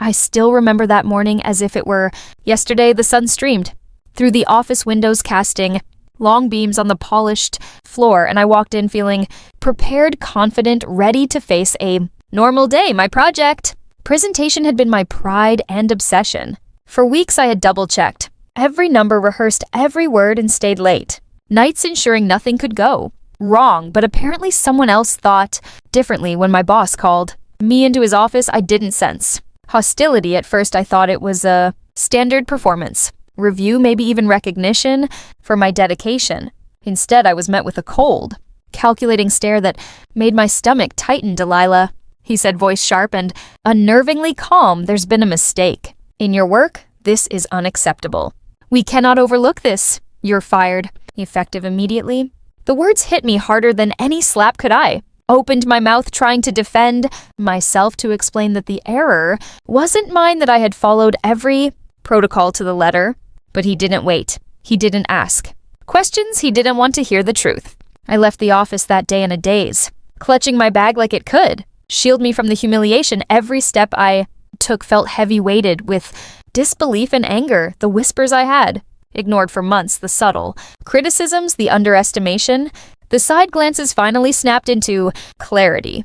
I still remember that morning as if it were yesterday. The sun streamed through the office windows, casting long beams on the polished floor, and I walked in feeling prepared, confident, ready to face a normal day. My project presentation had been my pride and obsession. For weeks I had double-checked every number, rehearsed every word, and stayed late. Nights ensuring nothing could go wrong, but apparently someone else thought differently. When my boss called me into his office, I didn't sense hostility. At first I thought it was a standard performance review, maybe even recognition for my dedication. Instead, I was met with a cold, calculating stare that made my stomach tighten. "Delilah," he said, voice sharp and unnervingly calm, "there's been a mistake. In your work, this is unacceptable. We cannot overlook this. You're fired. Effective immediately." The words hit me harder than any slap could. I opened my mouth, trying to defend myself, to explain that the error wasn't mine, that I had followed every protocol to the letter. But he didn't wait. He didn't ask questions. He didn't want to hear the truth. I left the office that day in a daze, clutching my bag like it could shield me from the humiliation. Every step I took felt heavy-weighted with disbelief and anger. The whispers I had ignored for months, the subtle criticisms, the underestimation, the side glances finally snapped into clarity.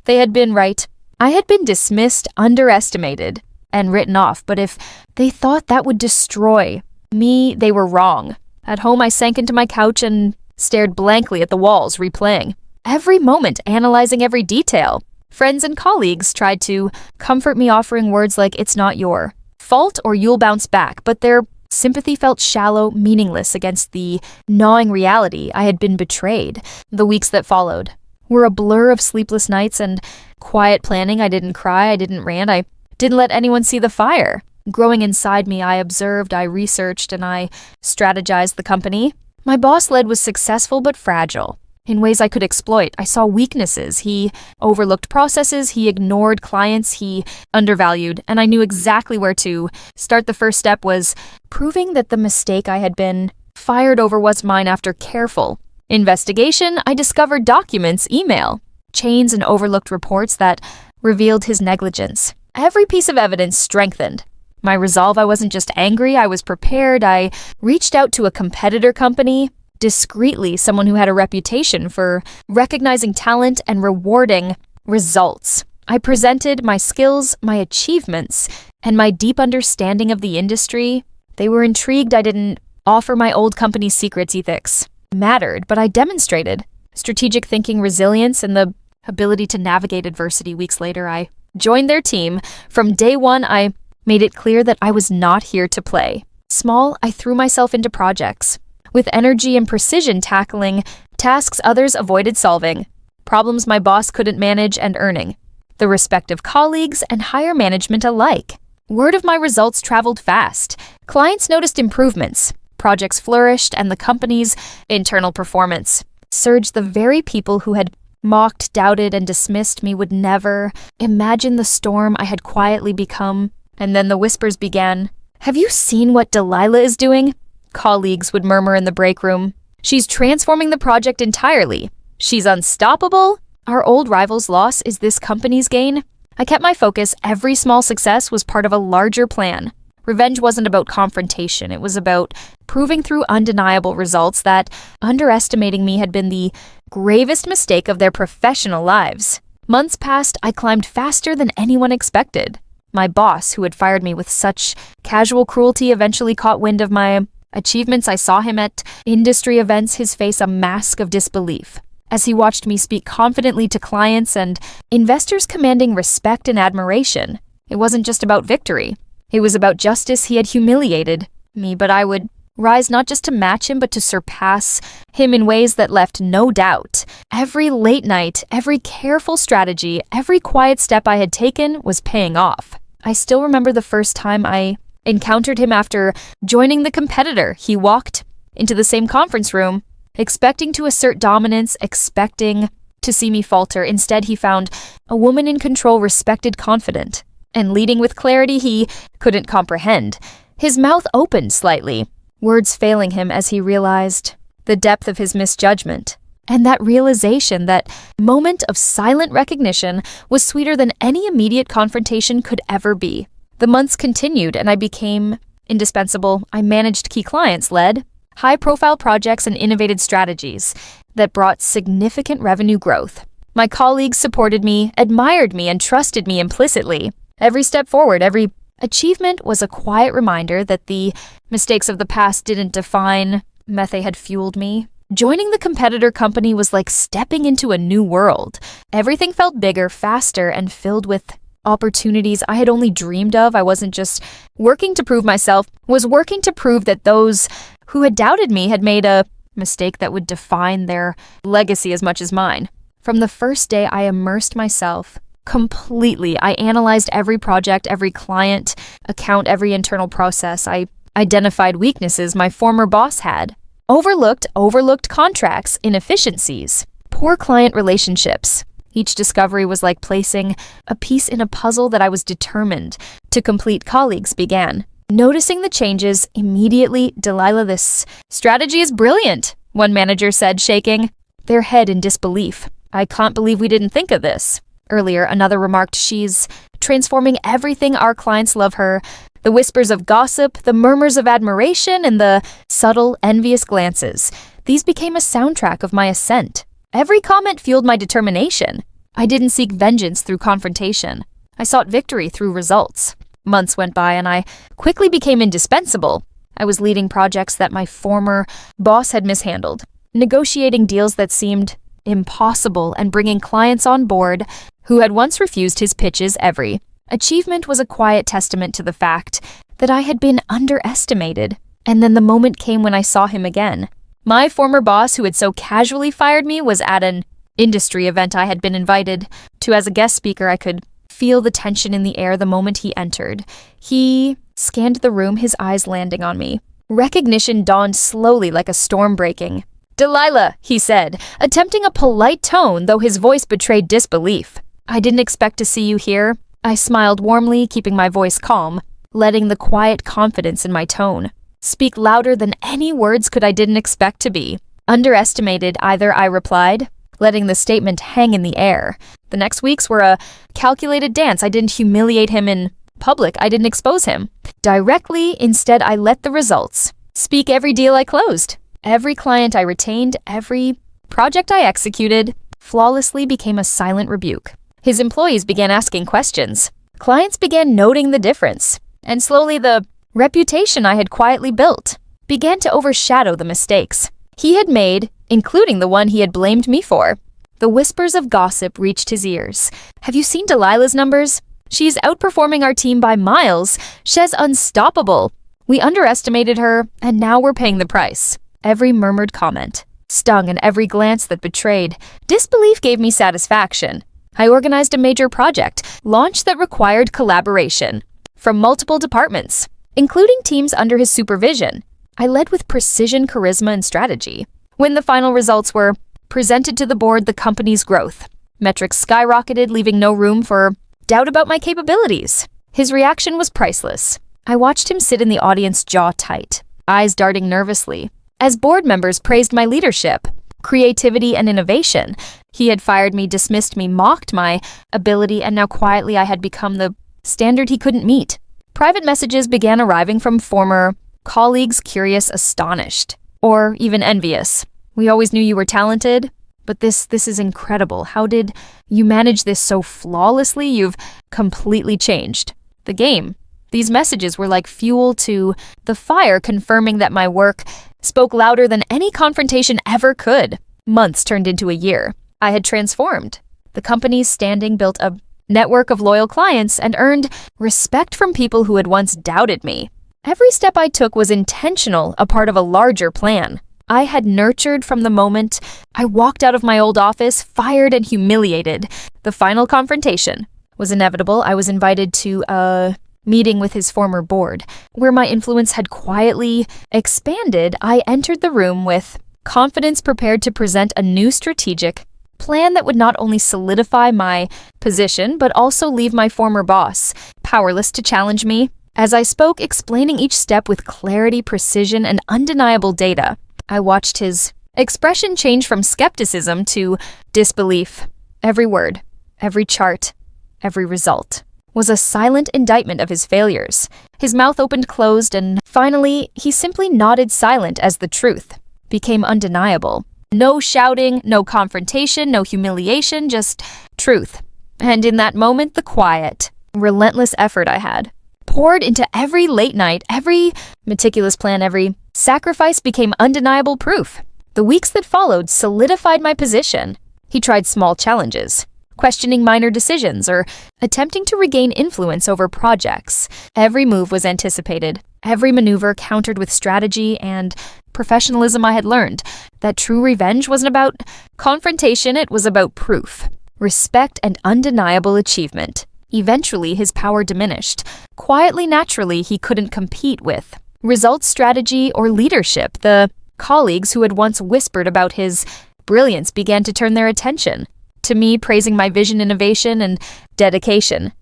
They had been right. I had been dismissed, underestimated, and written off, but if they thought that would destroy me, they were wrong. At home, I sank into my couch and stared blankly at the walls, replaying every moment, analyzing every detail. Friends and colleagues tried to comfort me, offering words like, "It's not your fault," or "You'll bounce back," but their sympathy felt shallow, meaningless against the gnawing reality. I had been betrayed. The weeks that followed were a blur of sleepless nights and quiet planning. I didn't cry, I didn't rant, I didn't let anyone see the fire growing inside me. I observed, I researched, and I strategized. The company my boss led was successful but fragile in ways I could exploit. I saw weaknesses. He overlooked processes, he ignored clients, he undervalued, and I knew exactly where to start. The first step was proving that the mistake I had been fired over was mine. After careful investigation, I discovered documents, email chains, and overlooked reports that revealed his negligence. Every piece of evidence strengthened my resolve. I wasn't just angry, I was prepared. I reached out to a competitor company, discreetly, someone who had a reputation for recognizing talent and rewarding results. I presented my skills, my achievements, and my deep understanding of the industry. They were intrigued. I didn't offer my old company's secrets. Ethics mattered, but I demonstrated strategic thinking, resilience, and the ability to navigate adversity. Weeks later, I joined their team. From day one, I made it clear that I was not here to play small. I threw myself into projects with energy and precision, tackling tasks others avoided solving, problems my boss couldn't manage, and earning the respect of colleagues and higher management alike. Word of my results traveled fast. Clients noticed improvements, projects flourished, and the company's internal performance surged. The very people who had mocked, doubted, and dismissed me would never imagine the storm I had quietly become. And then the whispers began. "Have you seen what Delilah is doing?" Colleagues would murmur in the break room. "She's transforming the project entirely. She's unstoppable. Our old rival's loss is this company's gain." I kept my focus. Every small success was part of a larger plan. Revenge wasn't about confrontation. It was about proving through undeniable results that underestimating me had been the gravest mistake of their professional lives. Months passed. I climbed faster than anyone expected. My boss, who had fired me with such casual cruelty, eventually caught wind of my achievements. I saw him at industry events, his face a mask of disbelief, as he watched me speak confidently to clients and investors, commanding respect and admiration. It wasn't just about victory. It was about justice. He had humiliated me, but I would rise not just to match him, but to surpass him in ways that left no doubt. Every late night, every careful strategy, every quiet step I had taken was paying off. I still remember the first time I encountered him after joining the competitor. He walked into the same conference room, expecting to assert dominance, expecting to see me falter. Instead, he found a woman in control, respected, confident, and leading with clarity he couldn't comprehend. His mouth opened slightly, words failing him as he realized the depth of his misjudgment. And that realization, that moment of silent recognition, was sweeter than any immediate confrontation could ever be. The months continued, and I became indispensable. I managed key clients, led high-profile projects, and innovated strategies that brought significant revenue growth. My colleagues supported me, admired me, and trusted me implicitly. Every step forward, every achievement was a quiet reminder that the mistakes of the past didn't define me. They had fueled me. Joining the competitor company was like stepping into a new world. Everything felt bigger, faster, and filled with opportunities I had only dreamed of. I wasn't just working to prove myself, was working to prove that those who had doubted me had made a mistake that would define their legacy as much as mine. From the first day, I immersed myself completely. I analyzed every project, every client account, every internal process. I identified weaknesses my former boss had. Overlooked contracts, inefficiencies, poor client relationships. Each discovery was like placing a piece in a puzzle that I was determined to complete. Colleagues began noticing the changes immediately. "Delilah, this strategy is brilliant," one manager said, shaking their head in disbelief. "I can't believe we didn't think of this earlier," another remarked. "She's transforming everything. Our clients love her." The whispers of gossip, the murmurs of admiration, and the subtle, envious glances. These became a soundtrack of my ascent. Every comment fueled my determination. I didn't seek vengeance through confrontation. I sought victory through results. Months went by, and I quickly became indispensable. I was leading projects that my former boss had mishandled, negotiating deals that seemed impossible, and bringing clients on board who had once refused his pitches. Every achievement was a quiet testament to the fact that I had been underestimated. And then the moment came when I saw him again. My former boss, who had so casually fired me, was at an industry event I had been invited to as a guest speaker. I could feel the tension in the air the moment he entered. He scanned the room, his eyes landing on me. Recognition dawned slowly, like a storm breaking. "Delilah," he said, attempting a polite tone, though his voice betrayed disbelief. "I didn't expect to see you here." I smiled warmly, keeping my voice calm, letting the quiet confidence in my tone speak louder than any words I didn't expect to be. "Underestimated either," I replied, letting the statement hang in the air. The next weeks were a calculated dance. I didn't humiliate him in public. I didn't expose him directly. Instead, I let the results speak. Every deal I closed, every client I retained, every project I executed flawlessly became a silent rebuke. His employees began asking questions. Clients began noting the difference. And slowly the reputation I had quietly built began to overshadow the mistakes he had made, including the one he had blamed me for. The whispers of gossip reached his ears. "Have you seen Delilah's numbers? She's outperforming our team by miles. She's unstoppable. We underestimated her, and now we're paying the price." Every murmured comment stung, and every glance that betrayed disbelief gave me satisfaction. I organized a major project, launch that required collaboration from multiple departments, including teams under his supervision. I led with precision, charisma, and strategy. When the final results were presented to the board, the company's growth metrics skyrocketed, leaving no room for doubt about my capabilities. His reaction was priceless. I watched him sit in the audience, jaw tight, eyes darting nervously, as board members praised my leadership, creativity, and innovation. He had fired me, dismissed me, mocked my ability, and now quietly I had become the standard he couldn't meet. Private messages began arriving from former colleagues, curious, astonished, or even envious. "We always knew you were talented, but this is incredible. How did you manage this so flawlessly? You've completely changed the game." These messages were like fuel to the fire, confirming that my work spoke louder than any confrontation ever could. Months turned into a year. I had transformed. The company's standing, built a network of loyal clients, and earned respect from people who had once doubted me. Every step I took was intentional, a part of a larger plan. I had nurtured from the moment I walked out of my old office, fired and humiliated. The final confrontation was inevitable. I was invited to a meeting with his former board, where my influence had quietly expanded. I entered the room with confidence, prepared to present a new strategic plan that would not only solidify my position, but also leave my former boss powerless to challenge me. As I spoke, explaining each step with clarity, precision, and undeniable data, I watched his Expression changed from skepticism to disbelief. Every word, every chart, every result was a silent indictment of his failures. His mouth opened closed, and finally, he simply nodded silent as the truth became undeniable. No shouting, no confrontation, no humiliation, just truth. And in that moment, the quiet, relentless effort I had poured into every late night, every meticulous plan, every sacrifice became undeniable proof. The weeks that followed solidified my position. He tried small challenges, questioning minor decisions, or attempting to regain influence over projects. Every move was anticipated, every maneuver countered with strategy and professionalism. I had learned that true revenge wasn't about confrontation, it was about proof, respect, and undeniable achievement. Eventually, his power diminished. Quietly, naturally, he couldn't compete with results, strategy, or leadership. The colleagues who had once whispered about his brilliance began to turn their attention to me, praising my vision, innovation, and dedication.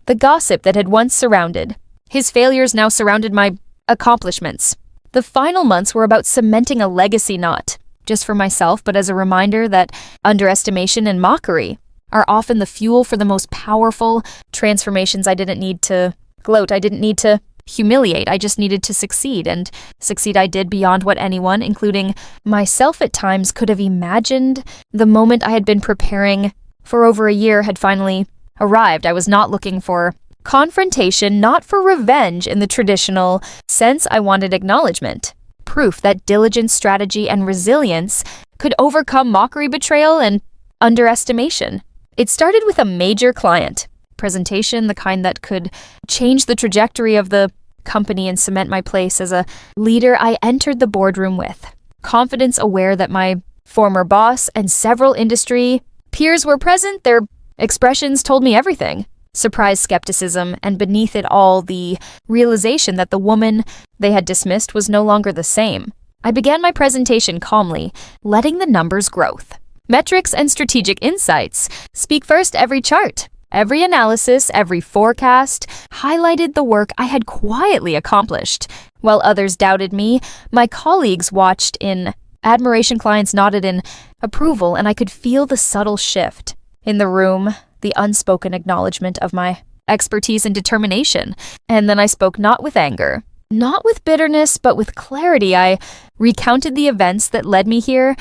The gossip that had once surrounded his failures now surrounded my accomplishments. The final months were about cementing a legacy, not just for myself, but as a reminder that underestimation and mockery are often the fuel for the most powerful transformations. I didn't need to gloat. I didn't need to humiliate. I just needed to succeed, and succeed I did beyond what anyone, including myself at times, could have imagined. The moment I had been preparing for over a year had finally arrived. I was not looking for confrontation, not for revenge in the traditional sense. I wanted acknowledgement, proof that diligence, strategy, and resilience could overcome mockery, betrayal, and underestimation. It started with a major client presentation, the kind that could change the trajectory of the company and cement my place as a leader. I entered the boardroom with confidence, aware that my former boss and several industry peers were present. Their expressions told me everything. Surprise, skepticism, and beneath it all, the realization that the woman they had dismissed was no longer the same. I began my presentation calmly, letting the numbers growth, metrics, and strategic insights speak first. Every chart, every analysis, every forecast highlighted the work I had quietly accomplished. While others doubted me, my colleagues watched in admiration, clients nodded in approval, and I could feel the subtle shift in the room, the unspoken acknowledgement of my expertise and determination. And then I spoke not with anger, not with bitterness, but with clarity. I recounted the events that led me here,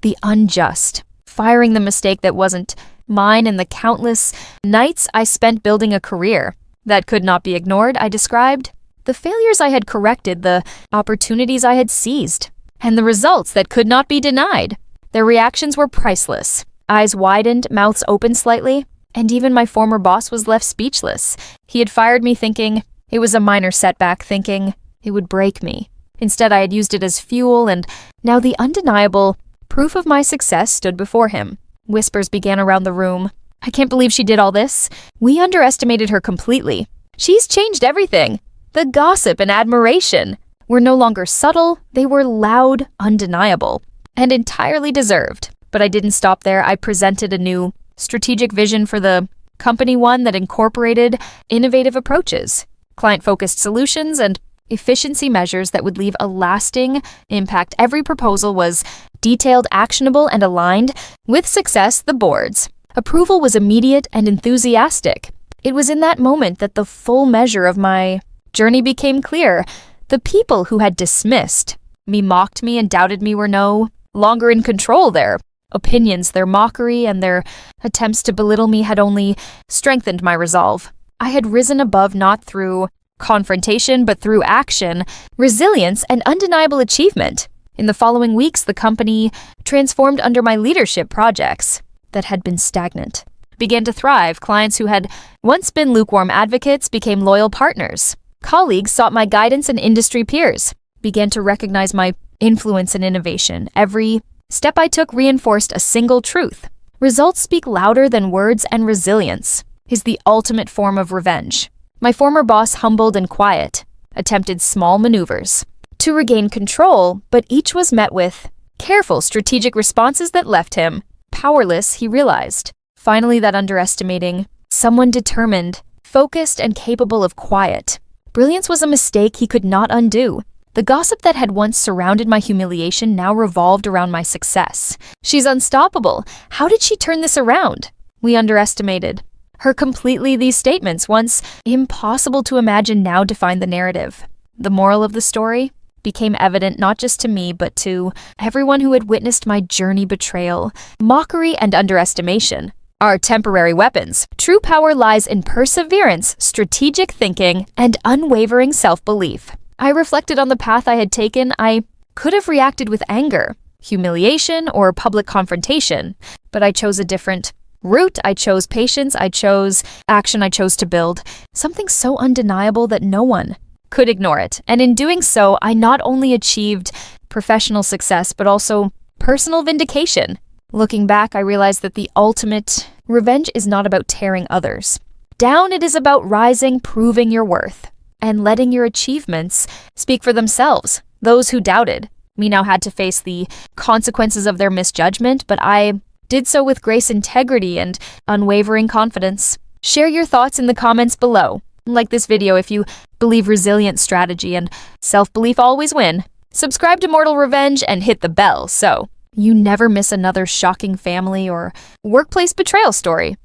the unjust, firing the mistake that wasn't mine, and the countless nights I spent building a career that could not be ignored. I described the failures I had corrected, the opportunities I had seized, and the results that could not be denied. Their reactions were priceless. Eyes widened, mouths opened slightly, and even my former boss was left speechless. He had fired me thinking it was a minor setback, thinking it would break me. Instead, I had used it as fuel, and now the undeniable proof of my success stood before him. Whispers began around the room. I can't believe she did all this. We underestimated her completely. She's changed everything. The gossip and admiration were no longer subtle. They were loud, undeniable, and entirely deserved. But I didn't stop there. I presented a new strategic vision for the company, one that incorporated innovative approaches, client-focused solutions, and efficiency measures that would leave a lasting impact. Every proposal was detailed, actionable, and aligned with success. The board's approval was immediate and enthusiastic. It was in that moment that the full measure of my journey became clear. The people who had dismissed me, mocked me, and doubted me were no longer in control. Their opinions, their mockery, and their attempts to belittle me had only strengthened my resolve. I had risen above, not through confrontation, but through action, resilience, and undeniable achievement. In the following weeks, the company transformed under my leadership. Projects that had been stagnant began to thrive. Clients who had once been lukewarm advocates became loyal partners. Colleagues sought my guidance, and industry peers began to recognize my influence and innovation. Every step I took reinforced a single truth. Results speak louder than words, and resilience is the ultimate form of revenge. My former boss, humbled and quiet, attempted small maneuvers to regain control, but each was met with careful, strategic responses that left him powerless. He realized, finally, that underestimating someone determined, focused, and capable of quiet brilliance was a mistake he could not undo. The gossip that had once surrounded my humiliation now revolved around my success. She's unstoppable. How did she turn this around? We underestimated her completely. These statements, once impossible to imagine, now define the narrative. The moral of the story became evident not just to me, but to everyone who had witnessed my journey. Betrayal, mockery, and underestimation are temporary weapons. True power lies in perseverance, strategic thinking, and unwavering self-belief. I reflected on the path I had taken. I could have reacted with anger, humiliation, or public confrontation, but I chose a different route. I chose patience. I chose action. I chose to build something so undeniable that no one could ignore it. And in doing so, I not only achieved professional success, but also personal vindication. Looking back, I realized that the ultimate revenge is not about tearing others down. It is about rising, proving your worth, and letting your achievements speak for themselves. Those who doubted me now had to face the consequences of their misjudgment, but I did so with grace, integrity, and unwavering confidence. Share your thoughts in the comments below. Like this video if you believe resilient strategy and self-belief always win. Subscribe to Mortal Revenge and hit the bell so you never miss another shocking family or workplace betrayal story.